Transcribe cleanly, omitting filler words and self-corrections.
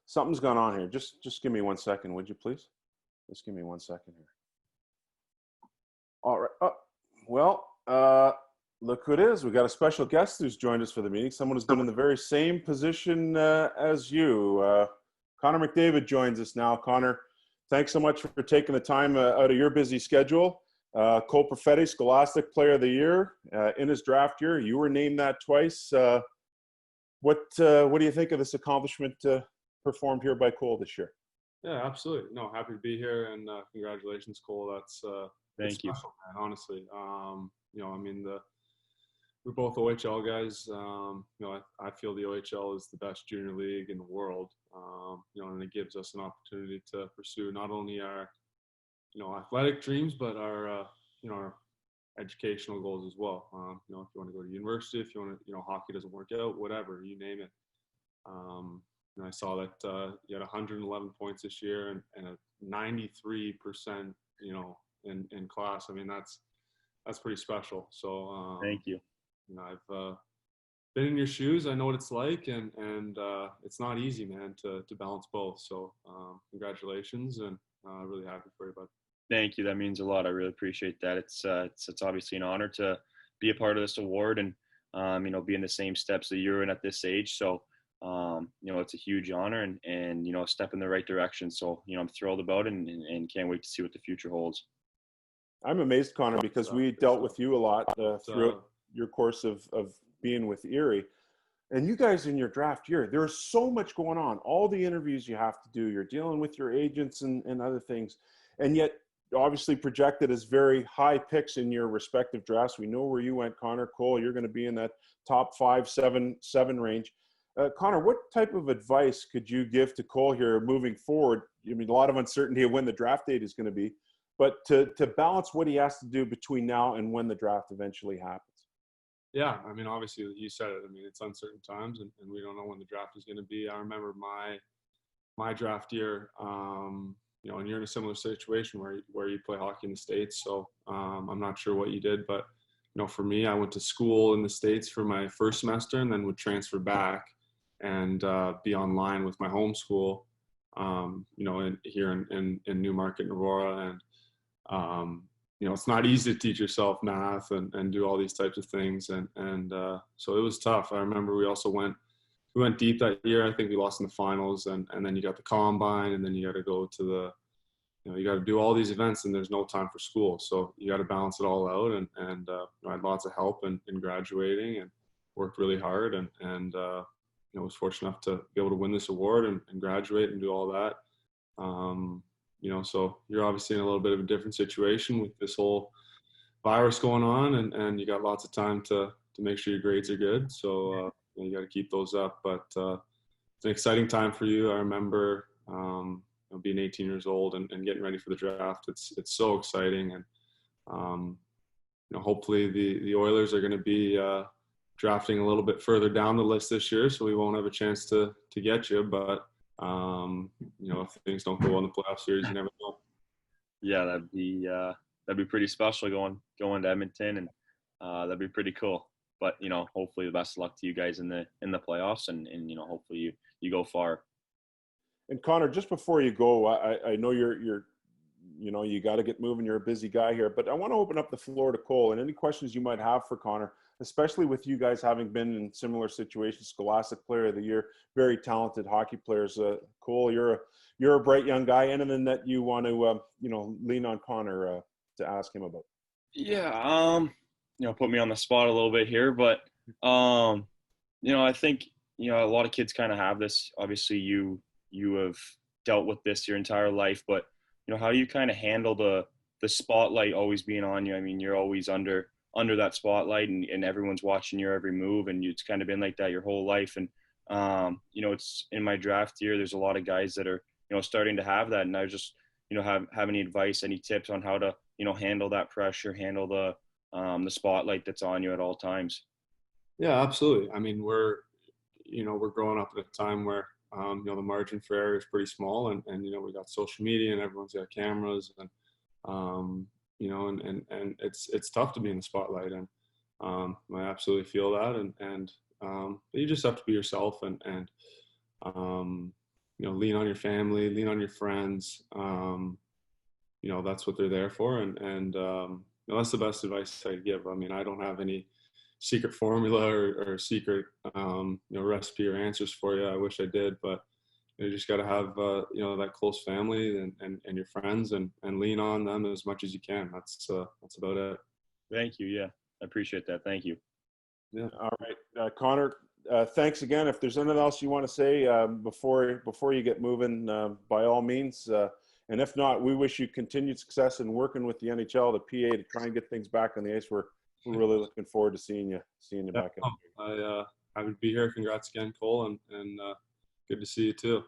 Something's gone on here. Just give me 1 second, would you please? Just give me 1 second here. All right. Look who it is. We got a special guest who's joined us for the meeting. Someone who's been in the very same position as you. Connor McDavid joins us now. Connor, thanks so much for taking the time out of your busy schedule. Cole Perfetti, Scholastic Player of the Year in his draft year. You were named that twice. What do you think of this accomplishment performed here by Cole this year? Yeah, absolutely. No, happy to be here, and congratulations, Cole. That's Thank you. special, man, honestly. We're both OHL guys. I feel the OHL is the best junior league in the world. And it gives us an opportunity to pursue not only our, athletic dreams, but our educational goals as well. If you want to go to university, if you want to, hockey doesn't work out, whatever, you name it. I saw that you had 111 points this year and a 93%, in class. I mean, that's pretty special. So thank you. I've been in your shoes. I know what it's like, and it's not easy, man, to balance both. So congratulations, and really happy for you, bud. Thank you. That means a lot. I really appreciate that. It's obviously an honor to be a part of this award and be in the same steps that you're in at this age. So it's a huge honor and a step in the right direction. So I'm thrilled about it and can't wait to see what the future holds. I'm amazed, Connor, because we dealt with you a lot throughout your course of being with Erie. And you guys in your draft year, there's so much going on. All the interviews you have to do, you're dealing with your agents and other things. And yet, obviously projected as very high picks in your respective drafts. We know where you went, Connor. Cole, you're going to be in that top 5, 7 range. Connor, what type of advice could you give to Cole here moving forward? I mean, a lot of uncertainty of when the draft date is going to be, but to balance what he has to do between now and when the draft eventually happens. Yeah, I mean, obviously, you said it. I mean, it's uncertain times, and we don't know when the draft is going to be. I remember my draft year, and you're in a similar situation where you play hockey in the States. So I'm not sure what you did, but, for me, I went to school in the States for my first semester and then would transfer back and be online with my home school, here in Newmarket and Aurora. And, it's not easy to teach yourself math and do all these types of things. And so it was tough. I remember we went deep that year. I think we lost in the finals, and then you got the combine, and then you got to go to you got to do all these events, and there's no time for school. So you got to balance it all out. And I had lots of help in graduating and worked really hard, and was fortunate enough to be able to win this award and graduate and do all that. So you're obviously in a little bit of a different situation with this whole virus going on, and you got lots of time to make sure your grades are good. So you got to keep those up. But it's an exciting time for you. I remember being 18 years old and getting ready for the draft. It's so exciting, and hopefully the Oilers are going to be drafting a little bit further down the list this year, so we won't have a chance to get you. But if things don't go well in the playoff series, you never know. Yeah, that'd be pretty special going to Edmonton, and that'd be pretty cool. But hopefully the best of luck to you guys in the playoffs, and hopefully you go far. And Connor, just before you go, I know you're you got to get moving. You're a busy guy here, but I want to open up the floor to Cole and any questions you might have for Connor, especially with you guys having been in similar situations. Scholastic Player of the Year, very talented hockey players. Cole, you're a bright young guy. Anything that you want to lean on Connor to ask him about? Yeah, put me on the spot a little bit here, but I think a lot of kids kind of have this. Obviously, you have dealt with this your entire life, but how do you kind of handle the spotlight always being on you? I mean, you're always under that spotlight, and everyone's watching your every move, and it's kind of been like that your whole life. And it's in my draft year, there's a lot of guys that are starting to have that, and I just have any advice, any tips on how to handle that pressure, handle the spotlight that's on you at all times? Yeah, absolutely. I mean, we're growing up at a time where the margin for error is pretty small, and we got social media and everyone's got cameras, and and it's tough to be in the spotlight, and I absolutely feel that, and but you just have to be yourself, and lean on your family, lean on your friends. That's what they're there for. And that's the best advice I'd give. I mean, I don't have any secret formula or secret, recipe or answers for you. I wish I did, but you just got to have, that close family and your friends and lean on them as much as you can. That's about it. Thank you. Yeah, I appreciate that. Thank you. Yeah. All right, Connor. Thanks again. If there's anything else you want to say before you get moving, by all means. And if not, we wish you continued success in working with the NHL, the PA, to try and get things back on the ice. We're really looking forward to seeing you back in. I would be here. Congrats again, Cole, and good to see you too.